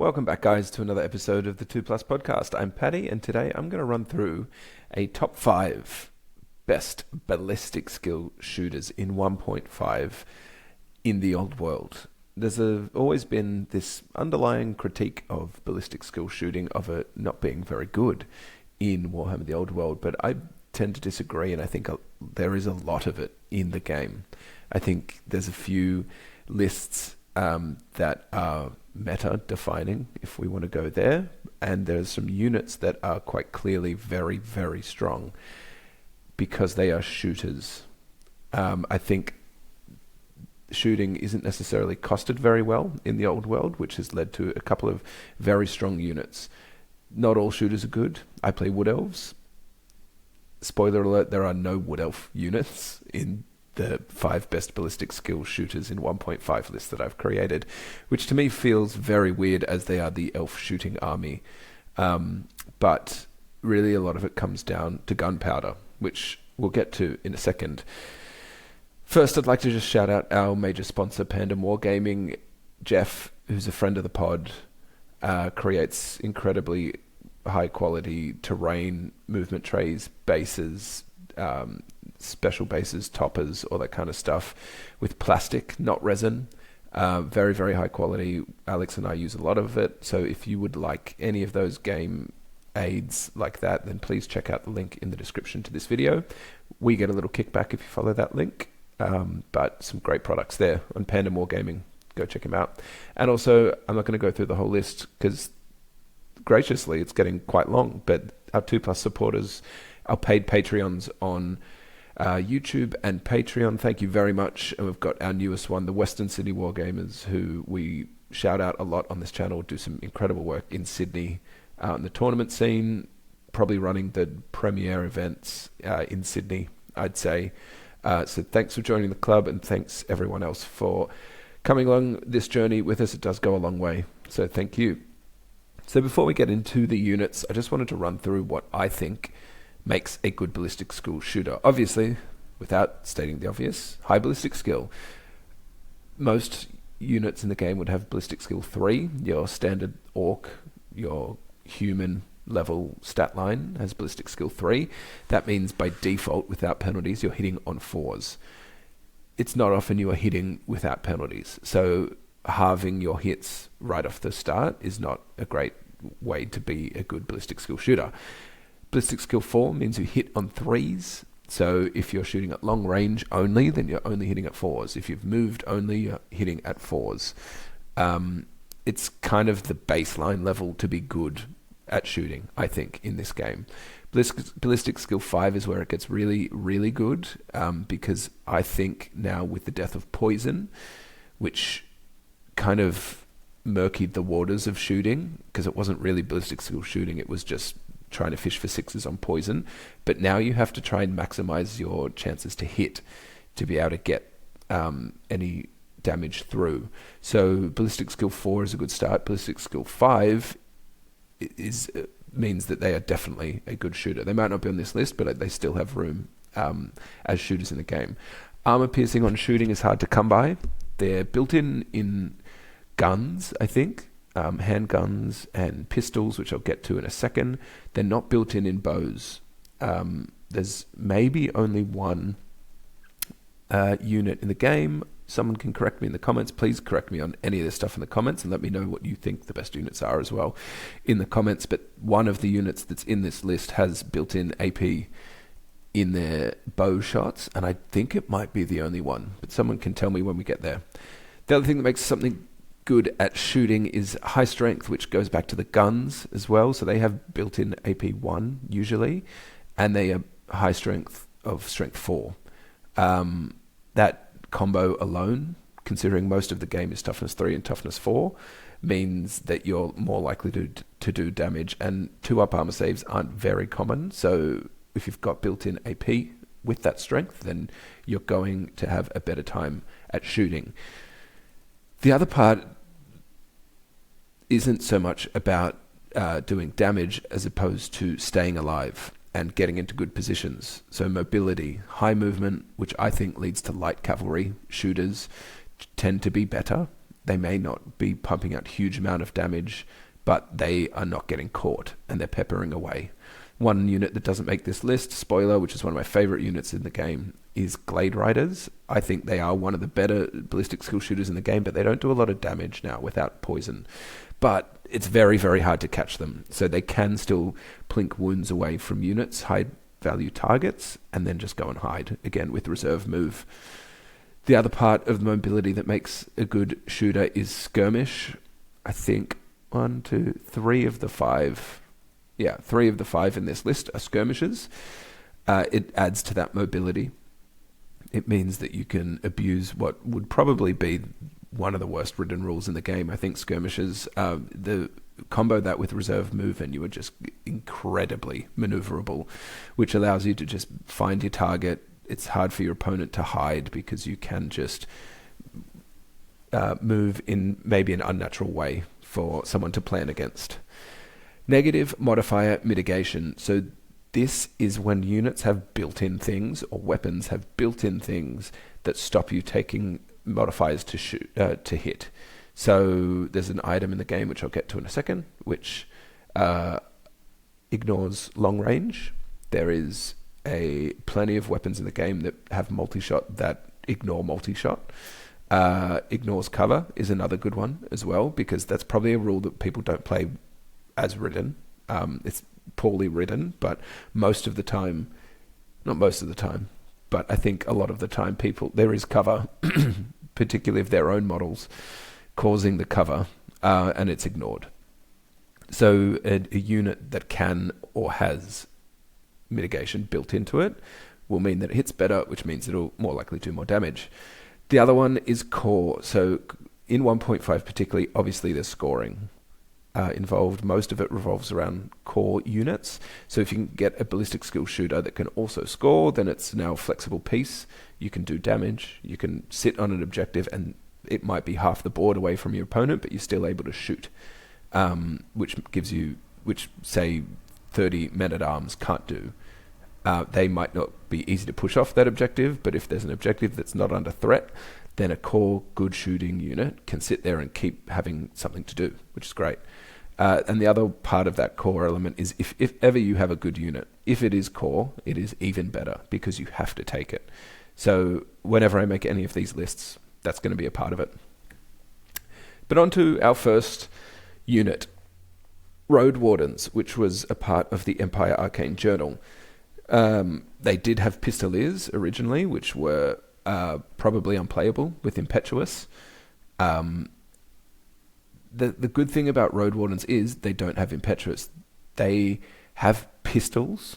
Welcome back, guys, to another episode of the 2 Plus podcast. I'm Paddy, and today I'm going to run through a top 5 best ballistic skill shooters in 1.5 in the old world. There's always been this underlying critique of ballistic skill shooting, of it not being very good in Warhammer the Old World, but I tend to disagree, and I think there is a lot of it in the game. I think there's a few lists that are meta defining, if we want to go there, and there's some units that are quite clearly very, very strong because they are shooters. I think shooting isn't necessarily costed very well in the old world, which has led to a couple of very strong units. Not all shooters are good. I play Wood Elves. Spoiler alert, there are no Wood Elf units in the 5 best ballistic skill shooters in 1.5 list that I've created, which to me feels very weird as they are the elf shooting army. But really a lot of it comes down to gunpowder, which we'll get to in a second. First, I'd like to just shout out our major sponsor, Pandemwargaming. Jeff, who's a friend of the pod, creates incredibly high quality terrain, movement trays, bases, special bases, toppers, all that kind of stuff with plastic, not resin. Very, very high quality. Alex and I use a lot of it. So if you would like any of those game aids like that, then please check out the link in the description to this video. We get a little kickback if you follow that link. But some great products there on Pandemwargaming. Go check him out. And also, I'm not going to go through the whole list because graciously it's getting quite long, but our 2 Plus supporters, our paid Patreons on YouTube and Patreon, thank you very much. And we've got our newest one, the Western Sydney Wargamers, who we shout out a lot on this channel, do some incredible work in Sydney in the tournament scene, probably running the premier events in Sydney, I'd say. So thanks for joining the club, and thanks everyone else for coming along this journey with us. It does go a long way, so thank you. So before we get into the units, I just wanted to run through what I think makes a good ballistic skill shooter. Obviously, without stating the obvious, high ballistic skill. Most units in the game would have ballistic skill 3. Your standard orc, your human level stat line has ballistic skill 3. That means by default, without penalties, you're hitting on 4s. It's not often you are hitting without penalties. So halving your hits right off the start is not a great way to be a good ballistic skill shooter. Ballistic skill 4 means you hit on 3s. So if you're shooting at long range only, then you're only hitting at 4s. If you've moved only, you're hitting at 4s. It's kind of the baseline level to be good at shooting, I think, in this game. Ballistic skill 5 is where it gets really, really good, because I think now with the death of poison, which kind of murkied the waters of shooting, because it wasn't really ballistic skill shooting, it was just trying to fish for 6s on poison. But now you have to try and maximize your chances to hit to be able to get any damage through. So ballistic skill 4 is a good start. Ballistic skill 5 means that they are definitely a good shooter. They might not be on this list, but they still have room as shooters in the game. Armor piercing on shooting is hard to come by. They're built in guns, I think. Handguns and pistols, which I'll get to in a second. They're not built in bows. There's maybe only one unit in the game. Someone can correct me in the comments. Please correct me on any of this stuff in the comments and let me know what you think the best units are as well in the comments. But one of the units that's in this list has built-in AP in their bow shots, and I think it might be the only one, but someone can tell me when we get there. The other thing that makes something good at shooting is high strength, which goes back to the guns as well. So they have built-in AP 1 usually, and they are high strength of strength 4. That combo alone, considering most of the game is toughness 3 and toughness 4, means that you're more likely to do damage, and 2-up armor saves aren't very common. So if you've got built-in AP with that strength, then you're going to have a better time at shooting. The other part isn't so much about doing damage as opposed to staying alive and getting into good positions. So mobility, high movement, which I think leads to light cavalry shooters, tend to be better. they may not be pumping out huge amount of damage, but they are not getting caught and they're peppering away. One unit that doesn't make this list, spoiler, which is one of my favorite units in the game, is Glade Riders. I think they are one of the better ballistic skill shooters in the game, but they don't do a lot of damage now without poison. But it's very, very hard to catch them. So they can still plink wounds away from units, high value targets, and then just go and hide, again, with reserve move. The other part of the mobility that makes a good shooter is skirmish. I think 3 of the 5 in this list are skirmishes. It adds to that mobility. It means that you can abuse what would probably be one of the worst written rules in the game. I think skirmishes, the combo that with reserve move, and you are just incredibly maneuverable, which allows you to just find your target. It's hard for your opponent to hide because you can just move in maybe an unnatural way for someone to plan against. Negative modifier mitigation. So this is when units have built-in things, or weapons have built-in things that stop you taking modifiers to shoot to hit. So there's an item in the game, which I'll get to in a second, which ignores long range. There is plenty of weapons in the game that have multi-shot that ignore multi-shot. Ignores cover is another good one as well, because that's probably a rule that people don't play as written. It's poorly written, but not most of the time, but I think a lot of the time there is cover, particularly of their own models, causing the cover, and it's ignored. So a unit that can or has mitigation built into it will mean that it hits better, which means it'll more likely do more damage. The other one is core. So in 1.5 particularly, obviously there's scoring involved. Most of it revolves around core units. So if you can get a ballistic skill shooter that can also score, then it's now a flexible piece. You can do damage. You can sit on an objective, and it might be half the board away from your opponent, but you're still able to shoot, which say 30 men-at-arms can't do. They might not be easy to push off that objective, but if there's an objective that's not under threat, then a core good shooting unit can sit there and keep having something to do, which is great. And the other part of that core element is if ever you have a good unit, if it is core, it is even better because you have to take it. So whenever I make any of these lists, that's going to be a part of it. But on to our first unit, Road Wardens, which was a part of the Empire Arcane Journal. They did have Pistoliers originally, which were probably unplayable with Impetuous. The good thing about Road Wardens is they don't have Impetuous. They have pistols,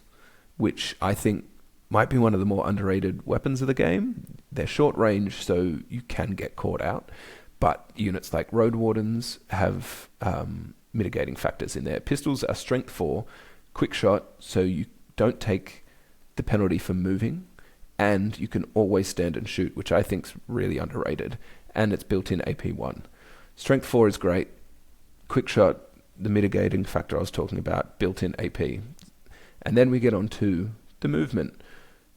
which I think might be one of the more underrated weapons of the game. They're short range, so you can get caught out. But units like Road Wardens have mitigating factors in there. Pistols are strength 4, quick shot, so you don't take the penalty for moving, and you can always stand and shoot, which I think is really underrated, and it's built in AP1. Strength 4 is great. Quick shot, the mitigating factor I was talking about, built in AP. And then we get on to the movement.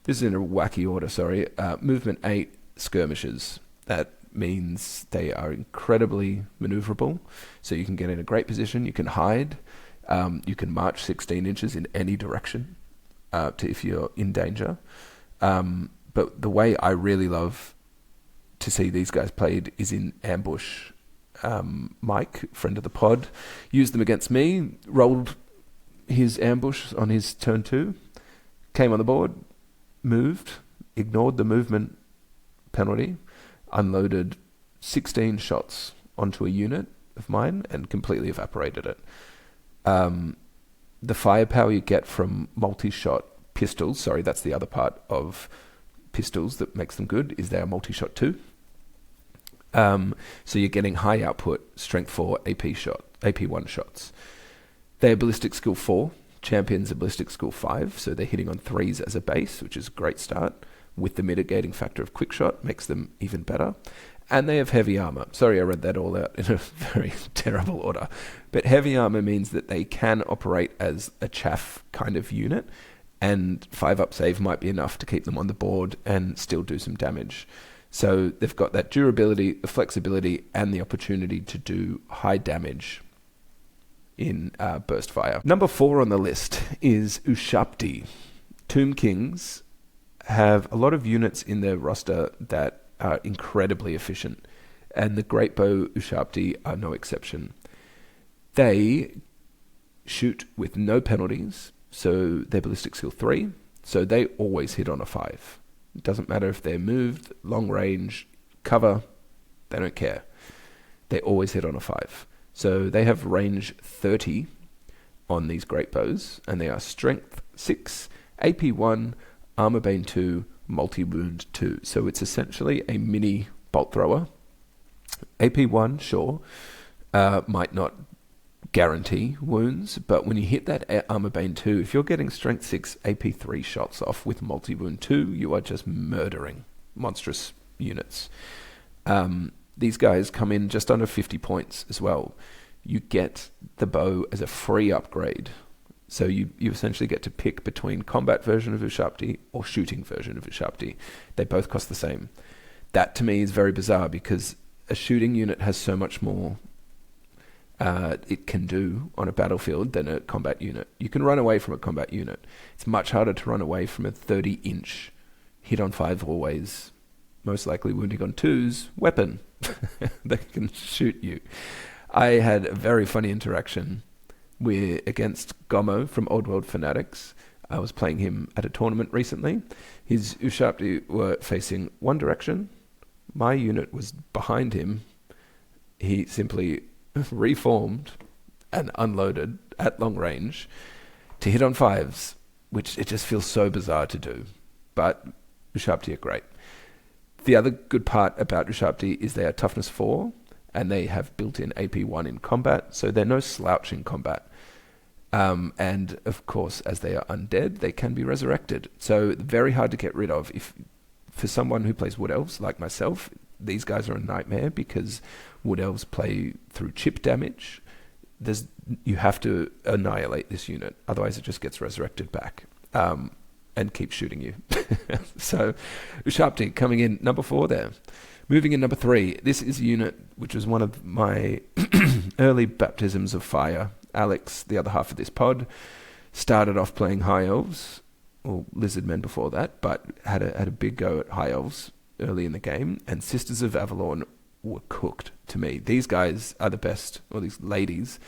This is in a wacky order, sorry. Movement 8, skirmishes. That means they are incredibly maneuverable, so you can get in a great position, you can hide, you can march 16 inches in any direction if you're in danger. But the way I really love to see these guys played is in ambush. Mike, friend of the pod, used them against me, rolled his ambush on his turn 2, came on the board, moved, ignored the movement penalty, unloaded 16 shots onto a unit of mine and completely evaporated it. The firepower you get from multi-shot pistols, sorry, that's the other part of pistols that makes them good, is they are multi-shot too. So you're getting high output, strength 4, AP1 shots. They are ballistic skill 4, champions are ballistic skill 5, so they're hitting on 3s as a base, which is a great start. With the mitigating factor of quick shot, makes them even better. And they have heavy armor. Sorry, I read that all out in a very terrible order. But heavy armor means that they can operate as a chaff kind of unit, and 5-up save might be enough to keep them on the board and still do some damage. So they've got that durability, the flexibility, and the opportunity to do high damage in burst fire. Number 4 on the list is Ushabti. Tomb Kings have a lot of units in their roster that are incredibly efficient, and the Great Bow Ushabti are no exception. They shoot with no penalties, so they're ballistic skill 3, so they always hit on a 5. It doesn't matter if they're moved, long range, cover, they don't care. They always hit on a 5. So they have range 30 on these great bows, and they are strength 6, AP 1, armor bane 2, multi-wound 2. So it's essentially a mini bolt thrower. AP 1, sure, might not guarantee wounds, but when you hit that armor bane 2, if you're getting strength 6 AP 3 shots off with multi-wound 2, you are just murdering monstrous units. These guys come in just under 50 points as well. You get the bow as a free upgrade, so you essentially get to pick between combat version of Ushabti or shooting version of Ushabti. They both cost the same. That to me is very bizarre, because a shooting unit has so much more it can do on a battlefield than a combat unit. You can run away from a combat unit. It's much harder to run away from a 30-inch hit on 5 always, most likely wounding on 2s, weapon that can shoot you. I had a very funny interaction against Gomo from Old World Fanatics. I was playing him at a tournament recently. His Ushabti were facing one direction. My unit was behind him. He simply reformed and unloaded at long range to hit on 5s, which it just feels so bizarre to do. But Ushabti are great. The other good part about Ushabti is they are toughness 4, and they have built-in AP 1 in combat, so they're no slouch in combat. And of course, as they are undead, they can be resurrected. So very hard to get rid of. If for someone who plays Wood Elves like myself, these guys are a nightmare, because Wood Elves play through chip damage. You have to annihilate this unit, otherwise it just gets resurrected back and keeps shooting you. So Ushabti coming in number 4 there. Moving in number 3, this is a unit which was one of my early baptisms of fire. Alex, the other half of this pod, started off playing High Elves, or Lizard Men before that, but had a big go at High Elves early in the game, and Sisters of Avalon were cooked to me. These guys are the best, or these ladies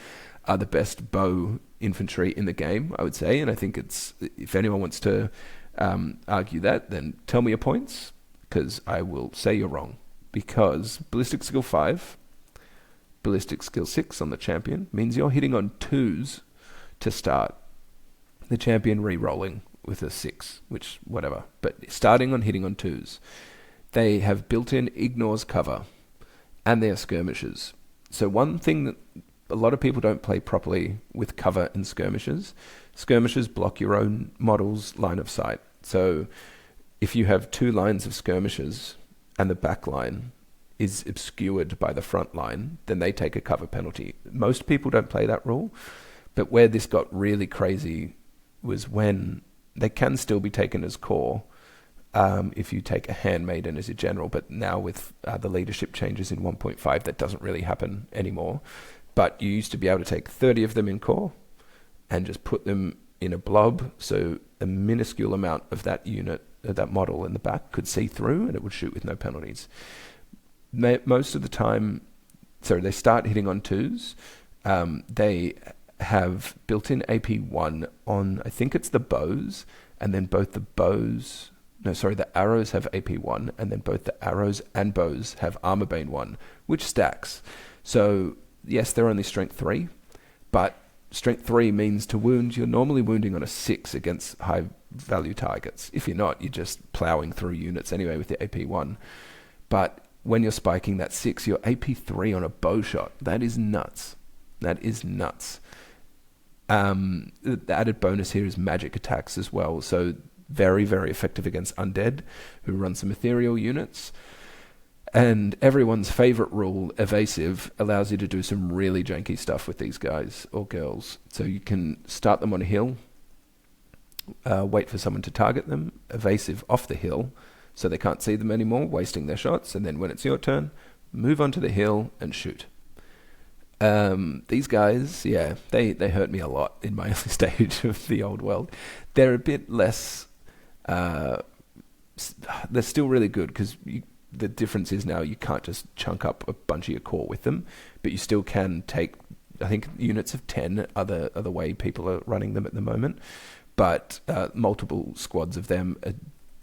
are the best bow infantry in the game, I would say, and I think if anyone wants to argue that, then tell me your points, because I will say you're wrong. Because ballistic skill 5, ballistic skill 6 on the champion means you're hitting on 2s to start. The champion re-rolling with a 6, which whatever, but starting on hitting on 2s. They have built-in ignores cover, and they are skirmishers. So one thing that a lot of people don't play properly with cover and skirmishers block your own model's line of sight. So if you have 2 lines of skirmishers and the back line is obscured by the front line, then they take a cover penalty. Most people don't play that rule, but where this got really crazy was when they can still be taken as core if you take a handmaiden as a general, but now with the leadership changes in 1.5, that doesn't really happen anymore. But you used to be able to take 30 of them in core and just put them in a blob, so a minuscule amount of that unit, that model in the back, could see through, and it would shoot with no penalties. Most of the time, so they start hitting on 2s. They have built-in AP 1 on, I think it's the bows, and then both the arrows have AP 1, and then both the arrows and bows have armor bane 1, which stacks. So yes, they're only strength 3, but strength 3 means to wound, you're normally wounding on a 6 against high value targets. If you're not, you're just plowing through units anyway with the AP 1. But when you're spiking that 6, you're AP 3 on a bow shot. That is nuts. That is nuts. The added bonus here is magic attacks as well. So very, very effective against undead who run some ethereal units. And everyone's favorite rule, evasive, allows you to do some really janky stuff with these guys or girls. So you can start them on a hill, wait for someone to target them, evasive off the hill, so they can't see them anymore, wasting their shots, and then when it's your turn, move onto the hill and shoot. These guys, yeah, they hurt me a lot in my early stage of the old world. They're a bit less... they're still really good, because the difference is now you can't just chunk up a bunch of your core with them, but you still can take, I think, units of 10 are the way people are running them at the moment. But multiple squads of them are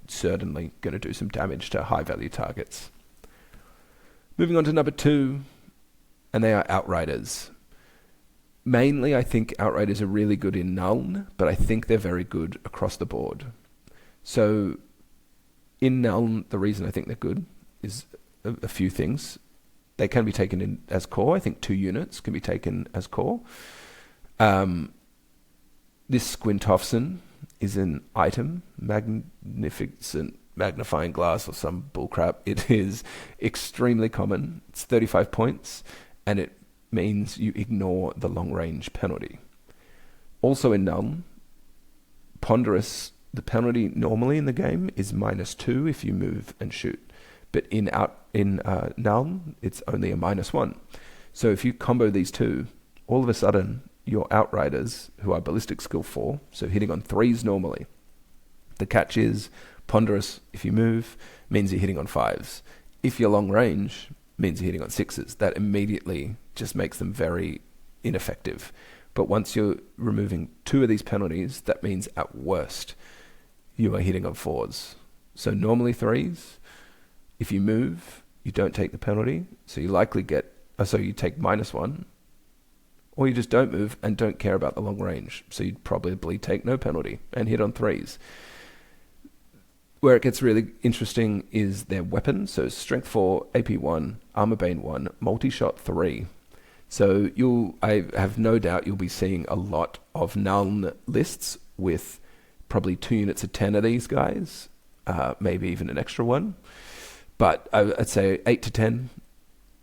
certainly going to do some damage to high-value targets. Moving on to number 2, and they are Outriders. Mainly, I think Outriders are really good in Nuln, but I think they're very good across the board. So, in Nuln, the reason I think they're good is a few things. They can be taken in as core. I think 2 units can be taken as core. This Squintofson is an item, magnificent magnifying glass or some bullcrap. It is extremely common. It's 35 points, and it means you ignore the long-range penalty. Also in Nuln, Ponderous, the penalty normally in the game is -2 if you move and shoot. But in Nuln, it's only a -1. So if you combo these two, all of a sudden, your Outriders, who are Ballistic skill 4, so hitting on 3s normally. The catch is, Ponderous, if you move, means you're hitting on 5s. If you're long range, means you're hitting on 6s. That immediately just makes them very ineffective. But once you're removing 2 of these penalties, that means at worst, you are hitting on 4s. So normally 3s, if you move, you don't take the penalty, so you likely get, so you take -1, or you just don't move and don't care about the long range, so you'd probably take no penalty and hit on 3s. Where it gets really interesting is their weapons, so Strength 4, AP 1, Armor Bane 1, Multi-Shot 3. So I have no doubt you'll be seeing a lot of Nuln lists with probably 2 units of 10 of these guys, maybe even an extra one. But I'd say 8 to 10.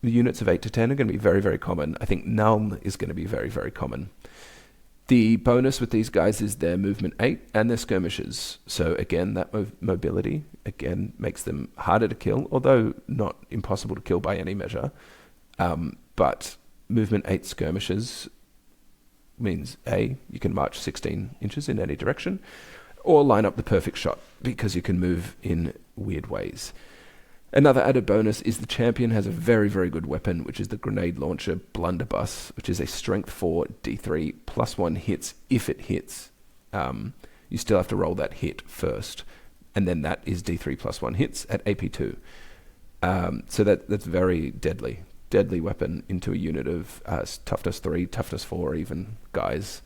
The units of 8 to 10 are going to be very, very common. I think Nuln is going to be very, very common. The bonus with these guys is their movement 8 and their skirmishes. So again, that mobility, again, makes them harder to kill, although not impossible to kill by any measure. But movement 8 skirmishes means A, you can march 16 inches in any direction, or line up the perfect shot, because you can move in weird ways. Another added bonus is the champion has a very, very good weapon, which is the grenade launcher Blunderbuss, which is a strength 4 D3 +1 hits if it hits. You still have to roll that hit first, and then that is D3 +1 hits at AP2. So that's very deadly weapon into a unit of toughness 3, toughness 4 even guys.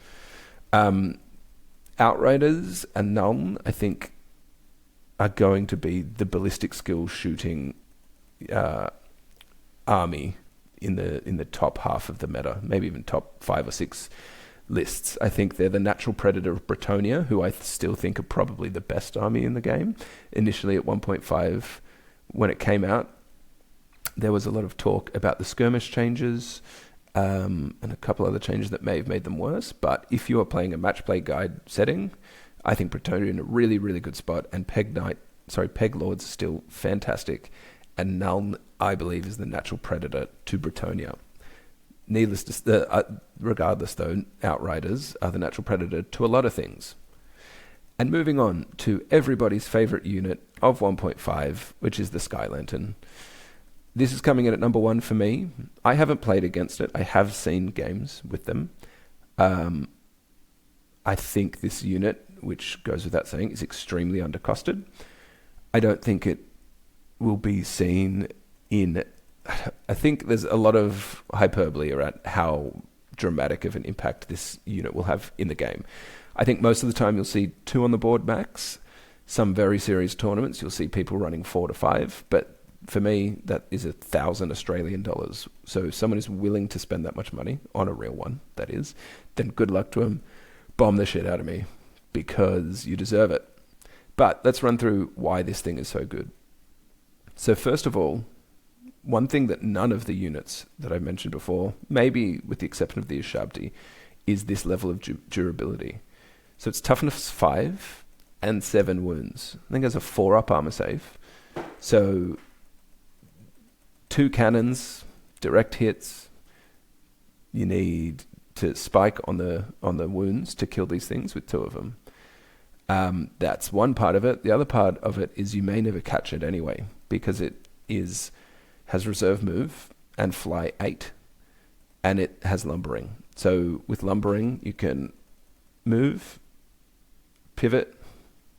Outriders and Nuln, I think, are going to be the ballistic skill shooting army in the top half of the meta, maybe even top 5 or 6 lists. I think they're the natural predator of Bretonia, who I still think are probably the best army in the game. Initially at 1.5, when it came out, there was a lot of talk about the skirmish changes and a couple other changes that may have made them worse. But if you are playing a match play guide setting, I think Bretonia in a really, really good spot, and Peg Lords are still fantastic, and Nuln, I believe, is the natural predator to Bretonia. Needless to say, regardless though, Outriders are the natural predator to a lot of things. And moving on to everybody's favourite unit of 1.5, which is the Sky Lantern. This is coming in at number 1 for me. I haven't played against it. I have seen games with them. I think this unit, which goes without saying, is extremely undercosted. I don't think it will be seen in... I think there's a lot of hyperbole around how dramatic of an impact this unit will have in the game. I think most of the time you'll see 2 on the board max. Some very serious tournaments, you'll see people running 4 to 5, but for me, that is 1,000 Australian dollars. So if someone is willing to spend that much money, on a real one, that is, then good luck to them. Bomb the shit out of me, because you deserve it. But let's run through why this thing is so good. So first of all, one thing that none of the units that I mentioned before, maybe with the exception of the Ushabti, is this level of durability. So it's toughness 5 and 7 wounds. I think there's a 4-up armor save. So 2 cannons, direct hits. You need to spike on the wounds to kill these things with 2 of them. That's one part of it. The other part of it is you may never catch it anyway, because it has reserve move and fly 8, and it has lumbering. So with lumbering, you can move, pivot,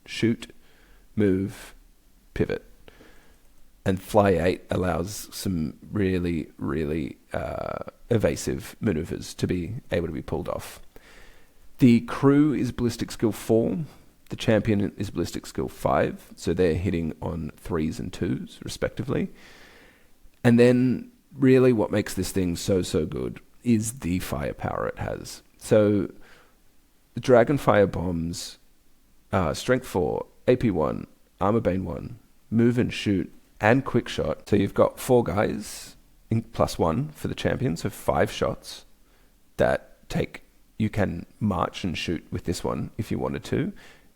shoot, move, pivot. And fly 8 allows some really, really evasive maneuvers to be able to be pulled off. The crew is ballistic skill 4. The champion is ballistic skill 5. So they're hitting on 3s and 2s, respectively. And then really what makes this thing so good is the firepower it has. So the Dragonfire bombs, strength 4, AP 1, armor bane 1, move and shoot, and quick shot. So you've got 4 guys plus 1 for the champion, so 5 shots that you can march and shoot with this one if you wanted to.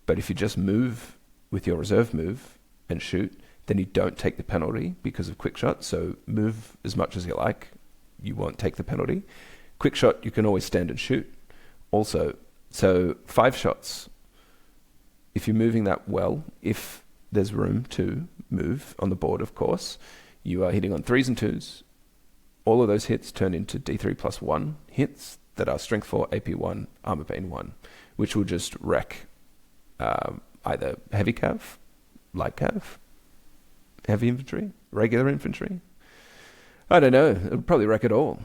But if you just move with your reserve move and shoot, then you don't take the penalty because of quick shot. So move as much as you like, you won't take the penalty. Quick shot, you can always stand and shoot. Also, so 5 shots. If you're moving that well, if there's room to move on the board, of course, you are hitting on 3s and 2s. All of those hits turn into D3 plus 1 hits that are strength 4, AP 1, armor bane 1, which will just wreck either heavy cav, light cav, heavy infantry, regular infantry. I don't know, it'll probably wreck it all.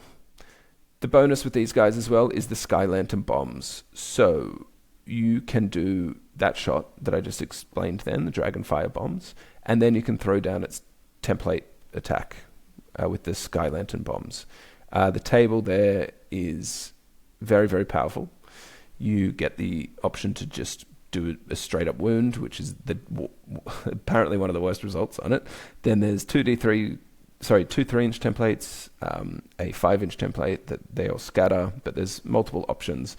The bonus with these guys as well is the Sky Lantern bombs. So you can do that shot that I just explained then, the Dragonfire bombs, and then you can throw down its template attack with the Sky Lantern bombs. The table there is very, very powerful. You get the option to just do a straight up wound, which is apparently one of the worst results on it. Then there's 2 3-inch templates, a 5-inch template that they all scatter, but there's multiple options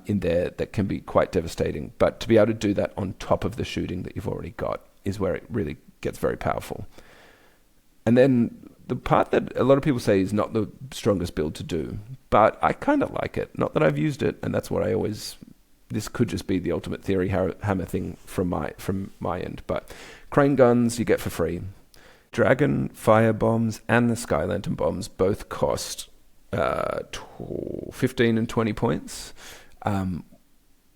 in there that can be quite devastating. But to be able to do that on top of the shooting that you've already got is where it really gets very powerful. And then the part that a lot of people say is not the strongest build to do, but I kind of like it. Not that I've used it, and that's what I always... This could just be the ultimate theory hammer thing from my end. But crane guns you get for free. Dragon fire bombs and the Sky Lantern bombs both cost 15 and 20 points.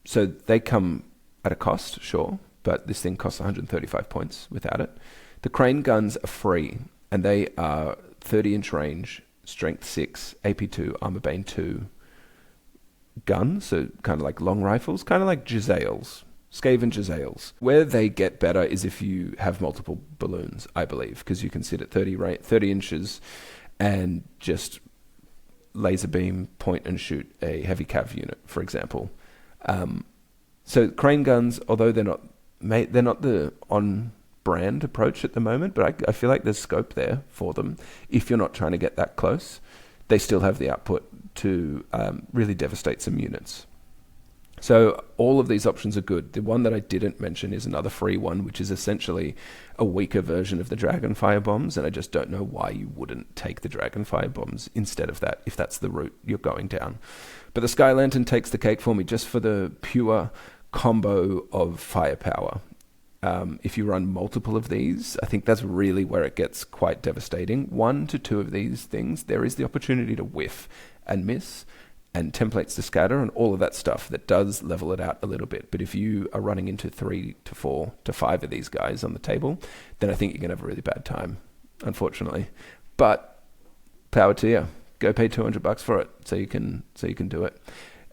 So they come at a cost, sure, but this thing costs 135 points without it. The crane guns are free, and they are 30-inch range, strength 6, AP 2, armor bane 2 guns, so kind of like long rifles, kind of like Giselles, Skaven Giselles. Where they get better is if you have multiple balloons, I believe, because you can sit at 30 inches and just laser beam, point and shoot a heavy cav unit, for example. So crane guns, although they're not the on-brand approach at the moment, but I feel like there's scope there for them. If you're not trying to get that close, they still have the output to really devastate some units. So all of these options are good. The one that I didn't mention is another free one, which is essentially a weaker version of the Dragonfire bombs, and I just don't know why you wouldn't take the Dragonfire bombs instead of that, if that's the route you're going down. But the Sky Lantern takes the cake for me just for the pure combo of firepower. If you run multiple of these, I think that's really where it gets quite devastating. 1 to 2 of these things, there is the opportunity to whiff and miss, and templates to scatter and all of that stuff that does level it out a little bit. But if you are running into 3 to 4 to 5 of these guys on the table, then I think you're going to have a really bad time, unfortunately. But power to you. Go pay $200 for it so you can do it.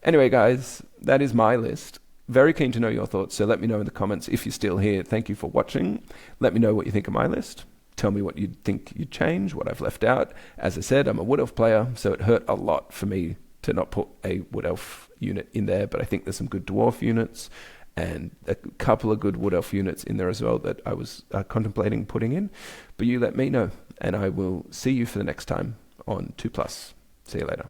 Anyway, guys, that is my list. Very keen to know your thoughts, so let me know in the comments if you're still here. Thank you for watching. Let me know what you think of my list. Tell me what you'd think you'd change, what I've left out. As I said, I'm a Wood Elf player, so it hurt a lot for me to not put a Wood Elf unit in there, but I think there's some good Dwarf units and a couple of good Wood Elf units in there as well that I was contemplating putting in. But you let me know, and I will see you for the next time on 2+. See you later.